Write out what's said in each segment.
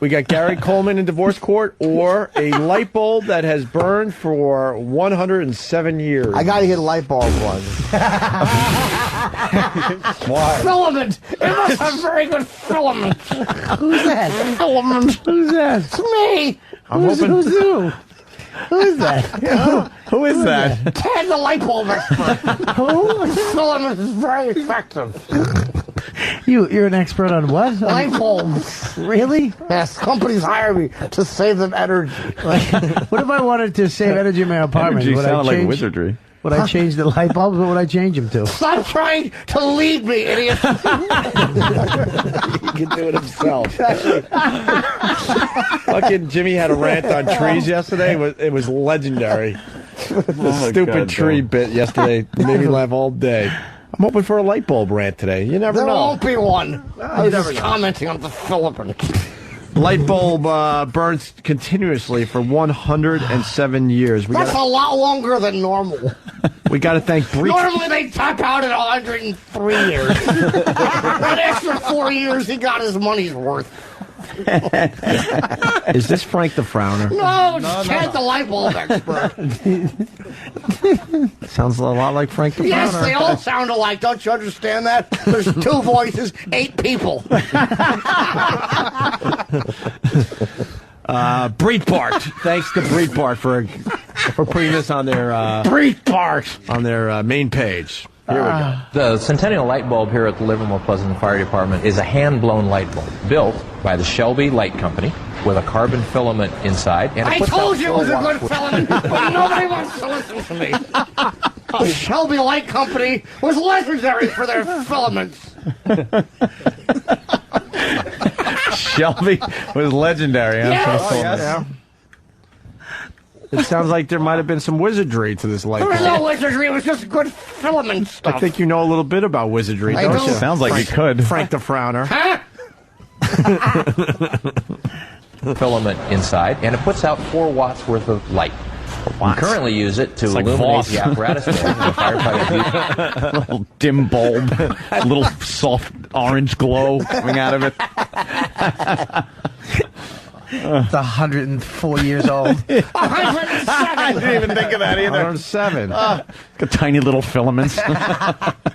We got Gary Coleman in divorce court, or a light bulb that has burned for 107 years. I gotta get a light bulb one. Why? Filament! It must have very good filament. Who's that? Filament. Who's that? It's me. Who's who? Who is that? Who is that? Ted, the light bulb expert. Who? Filament is very effective. You're an expert on what? Light bulbs. Really? Yes, companies hire me to save them energy. What if I wanted to save energy in my apartment? Energy Would sounded I like change, wizardry. Would I change the light bulbs? What would I change them to? Stop trying to lead me, idiot. He can do it himself. Fucking Jimmy had a rant on trees yesterday. It was legendary. The stupid tree bit yesterday made me laugh all day. I'm hoping for a light bulb rant today. You never There know. won't be one. I was just commenting on the filament. Light bulb burns continuously for 107 years. That's a lot longer than normal. We got to thank Breach. Normally they top out at 103 years. That extra 4 years, he got his money's worth. Is this Frank the Frowner? No, it's Ted, the light bulb expert. Sounds a lot like Frank the Frowner. Yes, they all sound alike. Don't you understand that? There's 2 voices, 8 people. Breitbart. Thanks to Breitbart for putting this on their Breitbart on their main page. Here we go. The Centennial light bulb here at the Livermore Pleasant Fire Department is a hand-blown light bulb built by the Shelby Light Company with a carbon filament inside. And I told you it was a good filament, but nobody wants to listen to me. The Shelby Light Company was legendary for their filaments. Shelby was legendary. Huh? Yes. It sounds like there might have been some wizardry to this light There was bulb. no wizardry, it was just good filament stuff. I think you know a little bit about wizardry, I don't do. you? Sounds like you could. Frank the Frowner. Huh? filament inside, and it puts out 4 watts worth of light. We currently use it to like illuminate Voss. the apparatus that the firefighters use. Little dim bulb, little soft orange glow coming out of it. It's 104 years old. 107. I didn't even think of that either. 107. Got tiny little filaments.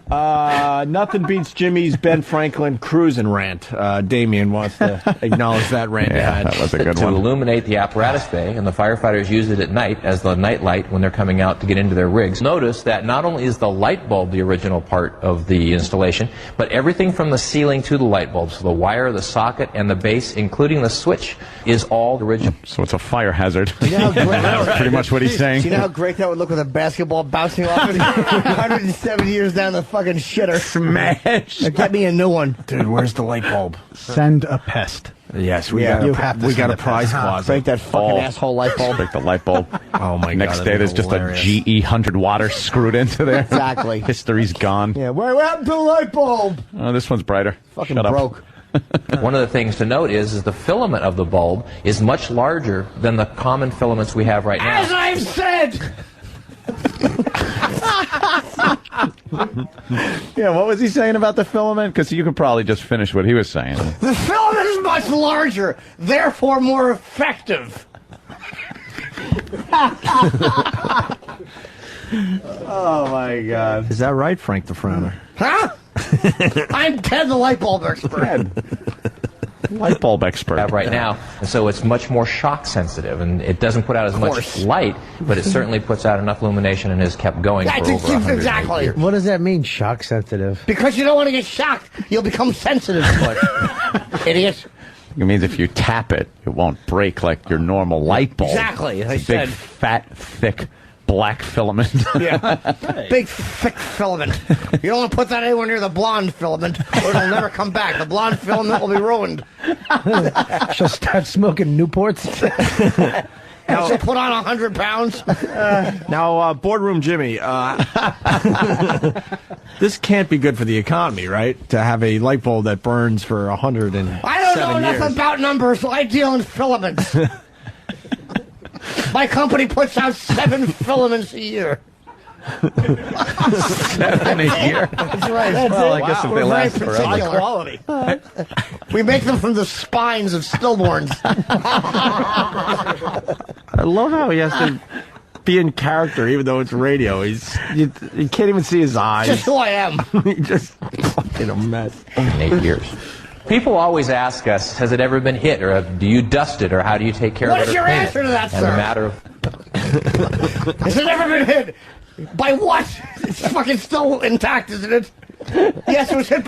Nothing beats Jimmy's Ben Franklin cruising rant. Damien wants to acknowledge that rant. Yeah, that was a good to one. illuminate the apparatus bay, and the firefighters use it at night as the night light when they're coming out to get into their rigs. Notice that not only is the light bulb the original part of the installation, but everything from the ceiling to the light bulb, so the wire, the socket, and the base, including the switch, is all original. So it's a fire hazard. You know how great That's pretty much what he's saying. Do you know how great that would look with a basketball bouncing off it? 107 years down the fucking shitter. Smash. Get me a new one. Dude, where's the light bulb? Send a pest. Yes, we Yeah, got you a, have to we got send a it prize back. closet. Break that fucking asshole light bulb. Break the light bulb. Oh my Next god. day, there's just hilarious. a GE 100 water screwed into there. Exactly. History's gone. Yeah, what happened to the light bulb? Oh, this one's brighter. Fucking Shut up. broke. One of the things to note is the filament of the bulb is much larger than the common filaments we have right now. As I've said, Yeah, what was he saying about the filament? Because you could probably just finish what he was saying. the filament is much larger, therefore more effective. Oh my god. Is that right, Frank the Frowner? Huh? I'm Ted, the light bulb expert. Light bulb expert. Have right now, and so it's much more shock sensitive, and it doesn't put out as much light, but it certainly puts out enough illumination and has kept going for over 100 Exactly. years. What does that mean, shock sensitive? Because you don't want to get shocked, you'll become sensitive to it. Idiot. It means if you tap it, it won't break like your normal light bulb. Exactly, as I It's a said. big, fat, thick, black filament. Big, thick filament. You don't want to put that anywhere near the blonde filament, or it'll never come back. The blonde filament will be ruined. She'll start smoking Newports. She'll put on 100 pounds. Now, Boardroom Jimmy, this can't be good for the economy, right? To have a light bulb that burns for 107 years. I don't know enough about numbers, so I deal in filaments. My company puts out 7 filaments a year. 7 a year. That's right. Well, I guess if they last forever. High quality. We make them from the spines of stillborns. I love how he has to be in character, even though it's radio. You can't even see his eyes. Just who I am. He's just fucking a mess. 8 years. People always ask us, has it ever been hit, or do you dust it, or how do you take care of it? What is or your clean answer it? to that, And sir? the matter of Has it ever been hit? By what? It's fucking still intact, isn't it? Yes, it was hit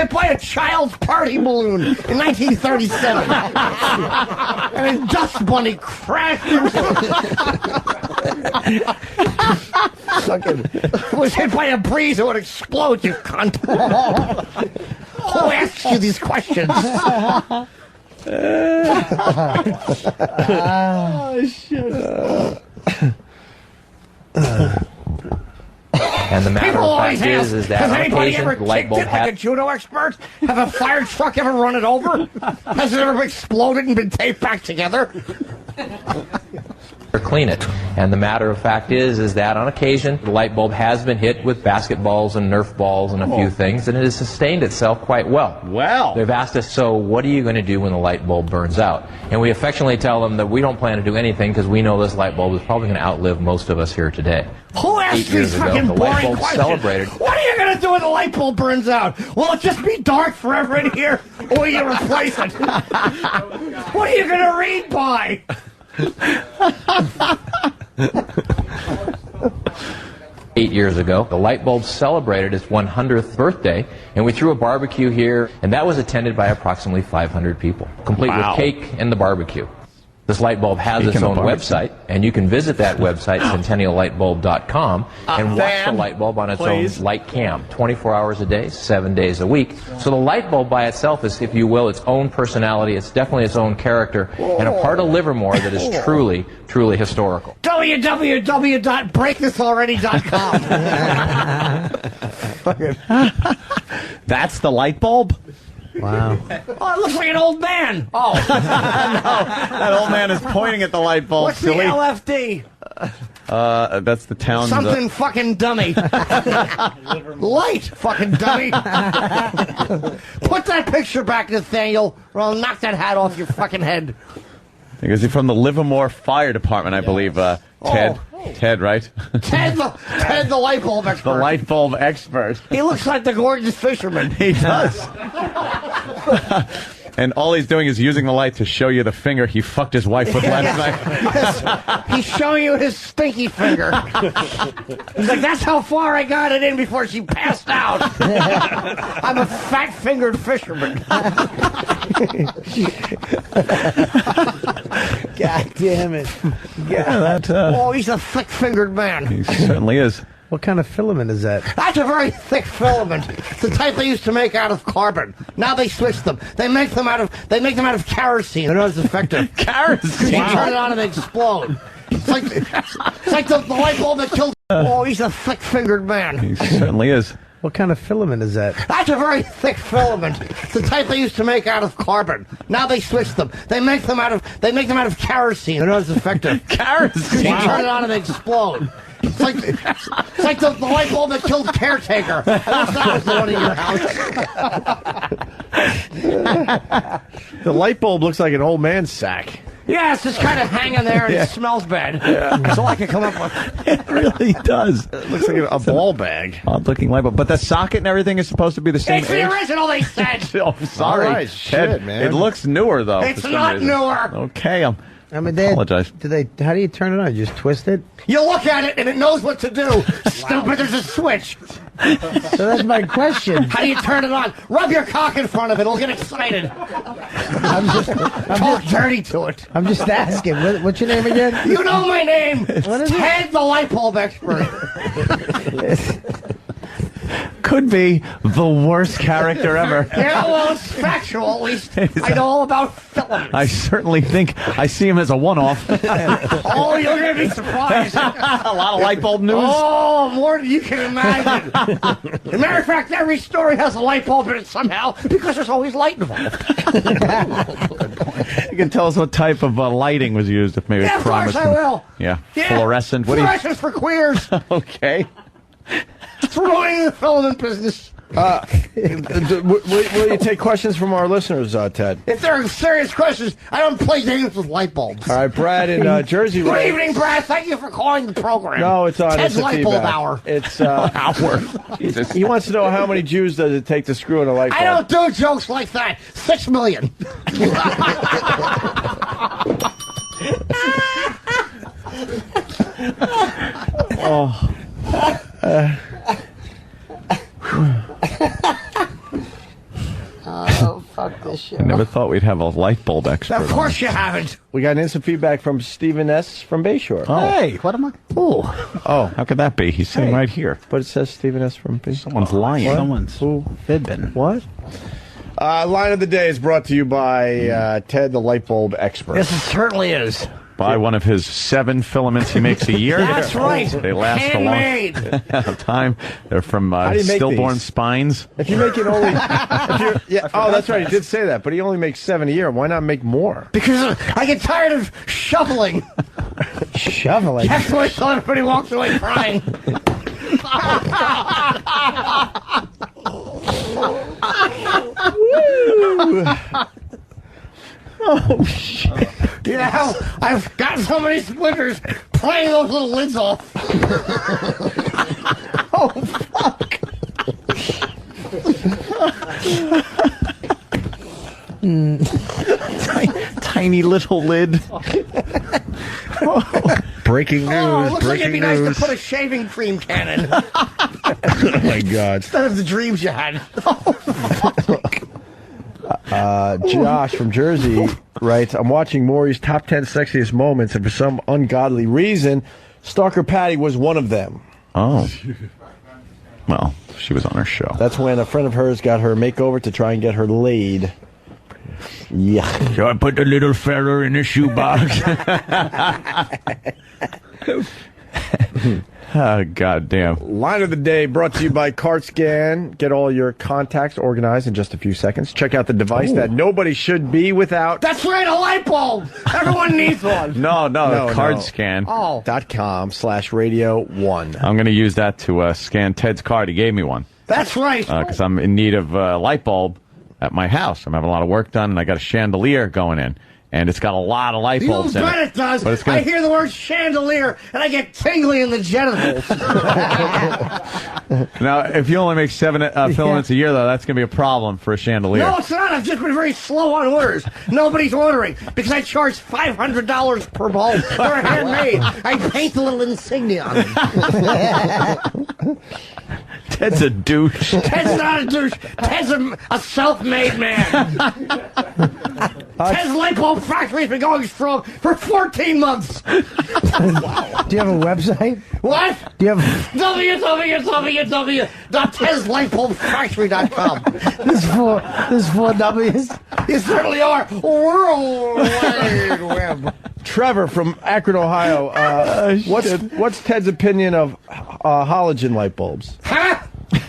by a child's party balloon in 1937. And a dust bunny crashed into it. Was hit by a breeze, it would explode, you cunt. Who asks you these questions? Oh, shit. And the matter People of always fact ask, is that has on anybody occasion, ever the light kicked bulb it like a has judo expert? Have a fire truck ever run it over? Has it ever exploded and been taped back together? or clean it. And the matter of fact is that on occasion, the light bulb has been hit with basketballs and Nerf balls and a few things, and it has sustained itself quite well. Well. They've asked us, so what are you going to do when the light bulb burns out? And we affectionately tell them that we don't plan to do anything because we know this light bulb is probably going to outlive most of us here today. Who 8 asked years these ago, fucking the light boring bulb questions? celebrated. What are you going to do when the light bulb burns out? Will it just be dark forever in here? Or will you replace it? What are you going to read by? 8 years ago, the light bulb celebrated its 100th birthday, and we threw a barbecue here, and that was attended by approximately 500 people, complete Wow. with cake and the barbecue. This light bulb has Speaking its of own barbecue. website, and you can visit that website, centenniallightbulb.com, and watch the Van, light bulb on its please. own light cam, 24 hours a day, 7 days a week. So the light bulb by itself is, if you will, its own personality. It's definitely its own character, and a part of Livermore that is truly, truly historical. www.breakthis.already.com. That's the light bulb? Wow. Oh, it looks like an old man. Oh. That old man is pointing at the light bulb. What's the LFD? That's the town's... Something fucking dummy. Light fucking dummy. Put that picture back, Nathaniel, or I'll knock that hat off your fucking head. Is he from the Livermore Fire Department, I believe, Ted? Oh. Ted, right? Ted the light bulb expert. The light bulb expert. He looks like the gorgeous fisherman. He does. And all he's doing is using the light to show you the finger he fucked his wife with last night. Yes. He's showing you his stinky finger. He's like, that's how far I got it in before she passed out. I'm a fat-fingered fisherman. God damn it. Yeah, that, Oh, he's a thick-fingered man. he certainly is. What kind of filament is that? That's a very thick filament. It's the type they used to make out of carbon. Now they switched them. They make them out of kerosene. They're not as effective. Kerosene? You turn it on and they explode. It's like the light bulb that killed. Oh, he's a thick-fingered man. He certainly is. What kind of filament is that? That's a very thick filament. It's the type they used to make out of carbon. Now they switched them. They make them out of kerosene. They're not as effective. Kerosene? You turn it on and they explode. It's like the light bulb that killed Caretaker. I wish that was the one in your house. The light bulb looks like an old man's sack. Yeah, it's just kind of hanging there and it smells bad. That's all I can come up with. It really does. It looks like a ball bag. Odd-looking light bulb. But the socket and everything is supposed to be the same It's age. the original, they said. Oh, sorry. All right, Ted, shit, man. It looks newer, though. It's for some not reason. newer. Okay, I mean, apologize. how do you turn it on? You just twist it? You look at it and it knows what to do. Stupid, there's a switch. So that's my question. How do you turn it on? Rub your cock in front of it. It'll get excited. Talk dirty to it. I'm just asking. What's your name again? You know my name. What is Ted, the light bulb expert. could be the worst character ever. Yeah, well, it's factual, at least. I know all about filaments. I certainly think I see him as a one-off. Oh, you're going to be surprised. A lot of light bulb news. Oh, more than you can imagine. As a matter of fact, every story has a light bulb in it somehow because there's always light involved. You can tell us what type of lighting was used, if maybe Yeah, it's of course promised. I will. Yeah, Yeah. fluorescent. What Fluorescence for queers. do you? Okay. It's ruining the filament business. Will you take questions from our listeners, Ted? If there are serious questions, I don't play games with light bulbs. All right, Brad in Jersey. Good writes- evening, Brad. Thank you for calling the program. No, it's on. Ted's It's a light bulb feedback. hour. It's Hour. Jesus. he wants to know how many Jews does it take to screw in a light bulb. I don't do jokes like that. 6 million. Oh, fuck this shit. I never thought we'd have a light bulb expert. Of course you haven't. We got instant feedback from Stephen S. from Bayshore. Hey, what am I? Oh, how could that be? He's sitting right here. But it says Stephen S. from Bayshore. Someone's lying. Someone's fibbing. What? Line of the day is brought to you by Ted, the light bulb expert. Yes, it certainly is. By one of his 7 filaments he makes a year. That's right. They last Handmade. a long time. They're from do you make stillborn these? spines. If you make it only, oh, that's right. He did say that, but he only makes 7 a year. Why not make more? Because I get tired of shoveling. Shoveling. That's why everybody walks away crying. Oh, shit. You know, I've got so many splinters playing those little lids off. Oh, fuck. Tiny little lid. Breaking news. Oh, it looks like it'd be breaking nice news. to put a shaving cream can in. Oh, my God. Instead of the dreams you had. Josh from Jersey writes, I'm watching Maury's top 10 sexiest moments, and for some ungodly reason, Stalker Patty was one of them. Oh. Well, she was on her show. That's when a friend of hers got her makeover to try and get her laid. Yeah. So I put the little fella in the shoebox. Oh, goddamn. Line of the day brought to you by CartScan. Get all your contacts organized in just a few seconds. Check out the device that nobody should be without. That's right, a light bulb. Everyone needs one. No, No, card no. scan. Oh. .com/radio1. I'm going to use that to scan Ted's card. He gave me one That's right. because I'm in need of a light bulb at my house. I'm having a lot of work done, and I got a chandelier going in. And it's got a lot of light You bulbs in bet it. it does. But it's gonna... I hear the word chandelier, and I get tingly in the genitals. Now, if you only make 7 filaments a year, though, that's going to be a problem for a chandelier. No, it's not. I've just been very slow on orders. Nobody's ordering because I charge $500 per bulb. They're handmade. I paint a little insignia on them. Ted's a douche. Ted's not a douche. Ted's a self-made man. Ted's light bulb factory's been going strong for 14 months. Do you have a website? What? Do you have www.tedslightbulbfactory.com. this four W's? You certainly are. World Wide Web. Trevor from Akron, Ohio. What's Ted's opinion of halogen light bulbs? Huh?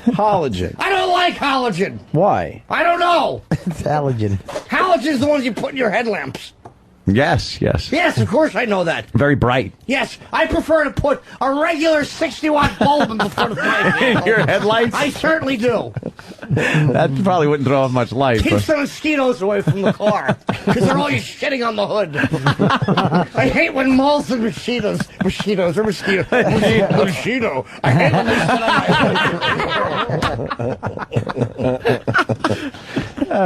Halogen. I don't like halogen. Why? I don't know. It's allergen. Halogen's the ones you put in your headlamps. Yes. Yes, of course I know that. Very bright. Yes, I prefer to put a regular 60-watt bulb in the front of my vehicle. Your headlights? I certainly do. That probably wouldn't throw off much light. Keeps But... the mosquitoes away from the car because they're always shitting on the hood. I hate when moths and mosquitoes. I hate mosquito. I hate when they sit on my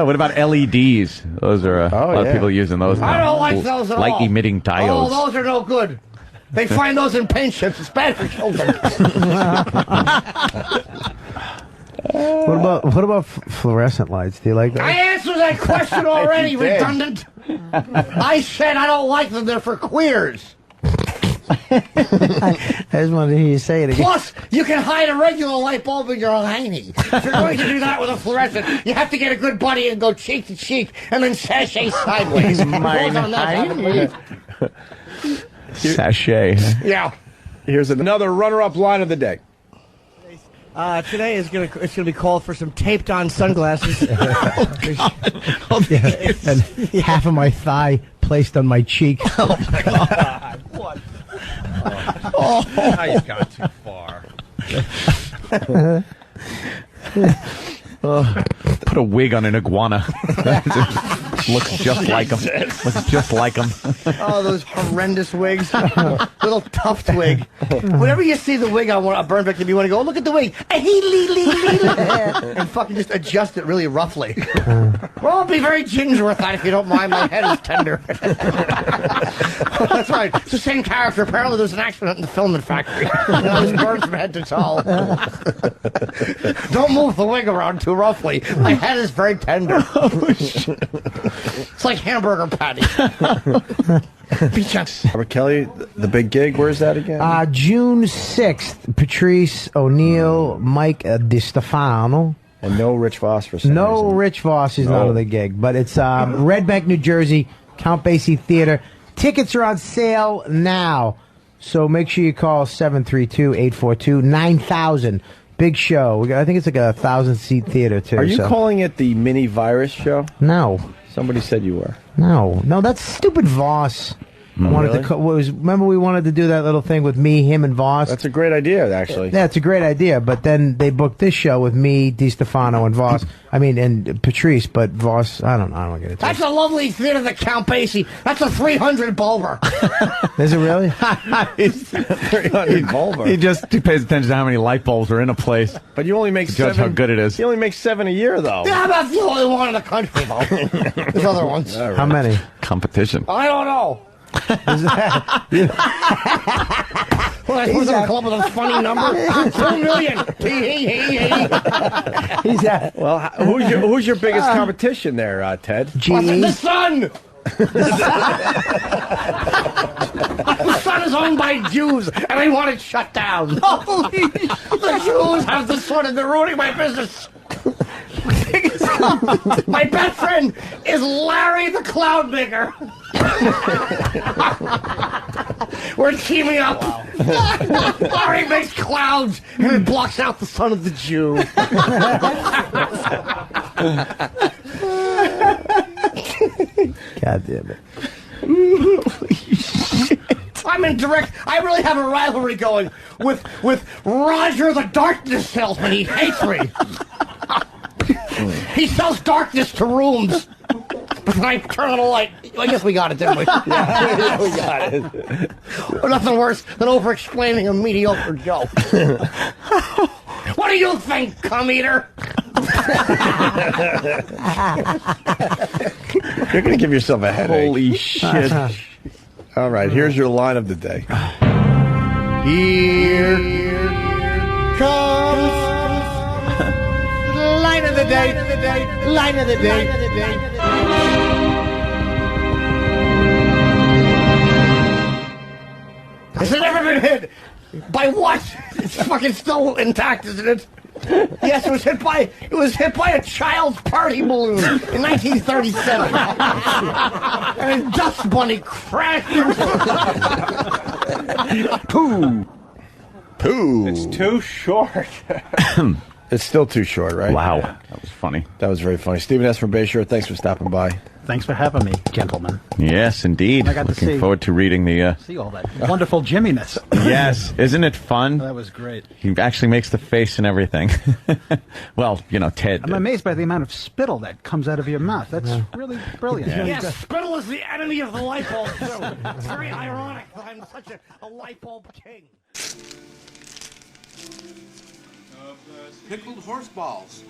what about LEDs? Those are a lot of people using those now. I don't like those at all. Light emitting diodes. Oh, those are no good. They find those in paint chips. It's bad for children. What about fluorescent lights? Do you like I that? answered that question already, You did. redundant. I said I don't like them. They're for queers. I just wanted to hear you say it again. Plus, you can hide a regular light bulb in your hiney. If you're going to do that with a fluorescent, you have to get a good buddy and go cheek to cheek and then sashay sideways. Sachet. Yeah. Here's another runner-up line of the day. Today it's gonna be called for some taped-on sunglasses. And half of my thigh placed on my cheek. Oh, my God. What? Oh, now you've gone too far. Put a wig on an iguana. Looks just like him. Looks just like him. Oh, those horrendous wigs. Little tuft wig. Whenever you see the wig on a burn victim, you want to go, oh, look at the wig. And fucking just adjust it really roughly. Well, I'll be very ginger with that if you don't mind. My head is tender. That's right. It's the same character. Apparently there was an accident in the filament factory. I was burned from head to toe. Don't move the wig around too roughly. My head is very tender. It's like hamburger patty. Robert Kelly, the big gig, where's that again? June 6th, Patrice O'Neill, Mike DiStefano. And no Rich Voss for some No reason. Rich Voss is not on the gig, but it's Red Bank, New Jersey, Count Basie Theater. Tickets are on sale now, so make sure you call 732-842-9000. Big show. I think it's like 1,000-seat theater, too. Are you calling it the mini virus show? No. Somebody said you were. No, that's stupid Voss. Wanted to remember we wanted to do that little thing with me, him, and Voss. That's a great idea, actually. Yeah, it's a great idea. But then they booked this show with me, DiStefano, and Voss. I mean, and Patrice, but Voss. I don't get it. That's a lovely theater, the Count Basie. That's a 300 bulber. Is it really? 300 bulber. He pays attention to how many light bulbs are in a place. But you only make Judge 7. how good it is. He only makes 7 a year, though. Yeah, that's the only one in the country, though. There's other ones. Right. How many? Competition. I don't know. Well, I suppose I'll come up with a funny number. 2 million. Well, who's your biggest competition there, Ted? The Sun. The Sun is owned by Jews, and they want it shut down. The Jews have the Sun, and they're ruining my business. My best friend is Larry the Cloudmaker. We're teaming up. Wow. Larry makes clouds, and it blocks out the sun of the Jew. God damn it. I really have a rivalry going with Roger the Darkness Salesman. He hates me. He sells darkness to rooms. But then I turn on a light. I guess we got it, didn't we? Yeah, we got it. Well, nothing worse than over-explaining a mediocre joke. What do you think, cum eater? You're going to give yourself a headache. Holy shit. All right, here's your line of the day. Here comes line of the day, line of the day. Has it ever been hit? By what? It's fucking still intact, isn't it? Yes, it was hit by a child's party balloon in 1937. And a dust bunny crashed into it. Pooh. It's too short. It's still too short, right? Wow. That was funny. That was very funny. Stephen S. from Bayshore, thanks for stopping by. Thanks for having me, gentlemen. Yes, indeed. I got to Looking see- forward to reading the... See all that wonderful Jimminess. Yes. Isn't it fun? That was great. He actually makes the face and everything. Well, Ted I'm did. amazed by the amount of spittle that comes out of your mouth. That's really brilliant. Yeah. Yes, spittle is the enemy of the light bulb, too. It's very ironic that I'm such a light bulb king. Pickled horse balls.